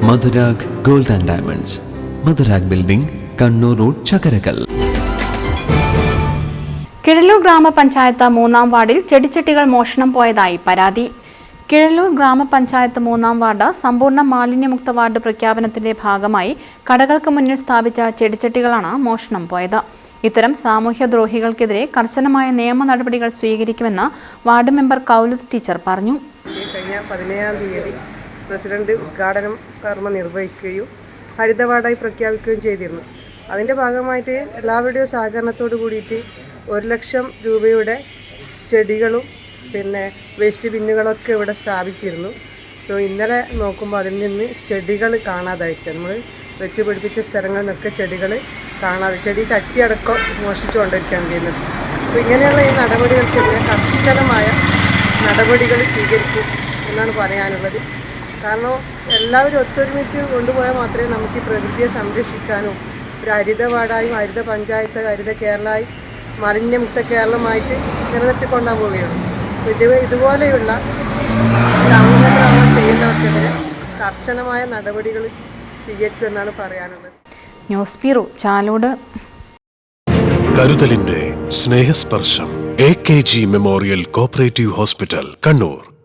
Madhurag gold and diamonds, Madhurag building, Kannur road, Chakkarakkal. Kizhallur ഗ്രാമപഞ്ചായത്ത് 3-ാം വാർഡിൽ ചെടിച്ചട്ടികൾ മോഷണം പോയതായി പരാതി. കിഴല്ലൂർ ഗ്രാമപഞ്ചായത്ത് 3-ാം വാർഡ് സമ്പൂർണ്ണ മാലിന്യമുക്ത വാർഡ് പ്രഖ്യാപനത്തിന്റെ ഭാഗമായി കടകൾക്ക് മുന്നിൽ സ്ഥാപിച്ച ചെടിച്ചട്ടികളാണ് മോഷണം പോയത്. ഇത്തരം സാമൂഹ്യദ്രോഹികൾക്കെതിരെ കർശനമായ നിയമ നടപടികൾ സ്വീകരിക്കുമെന്ന് വാർഡ് മെമ്പർ കൗലത്ത് ടീച്ചർ പറഞ്ഞു. കഴിഞ്ഞ 17-ാം തീയതി പ്രസിഡന്റ് ഉദ്ഘാടനം കർമ്മം നിർവഹിക്കുകയും ഹരിത വാർഡായി പ്രഖ്യാപിക്കുകയും ചെയ്തിരുന്നു. അതിൻ്റെ ഭാഗമായിട്ട് എല്ലാവരുടെയും സഹകരണത്തോട് കൂടിയിട്ട് 1 ലക്ഷം രൂപയുടെ ചെടികളും പിന്നെ വേസ്റ്റ് ബിന്നുകളൊക്കെ ഇവിടെ സ്ഥാപിച്ചിരുന്നു. ഇന്നലെ നോക്കുമ്പോൾ അതിൽ നിന്ന് ചെടികൾ കാണാതായിട്ട് നമ്മൾ വെച്ച് പിടിപ്പിച്ച സ്ഥലങ്ങളിൽ നിന്നൊക്കെ ചെടികൾ കാണാതെ, ചെടി ചട്ടിയടക്കം മോഷിച്ചു കൊണ്ടിരിക്കുകയാണ് ചെയ്യുന്നത്. അപ്പോൾ ഇങ്ങനെയുള്ള ഈ നടപടികൾക്കെതിരെ കർശനമായ നടപടികൾ സ്വീകരിക്കും എന്നാണ് പറയാനുള്ളത്. കാരണം എല്ലാവരും ഒത്തൊരുമിച്ച് കൊണ്ടുപോയാൽ മാത്രമേ നമുക്ക് ഈ പ്രകൃതിയെ സംരക്ഷിക്കാനും ഒരു ഹരിത വാർഡായും ഹരിത പഞ്ചായത്ത്, ഹരിത കേരളമായി, മാലിന്യമുക്ത കേരളമായിട്ട് നിലനിർത്തിക്കൊണ്ടാൻ പോവുകയുള്ളൂ. ഇതുപോലെയുള്ള സാമൂഹിക ചെയ്യുന്നവർക്കെതിരെ കർശനമായ നടപടികൾ സ്വീകരിക്കുമെന്നാണ് പറയാനുള്ളത്. News bureau, Chalode. കരുതലിന്റെ സ്നേഹസ്പർശം. AKG memorial cooperative hospital, Kannur.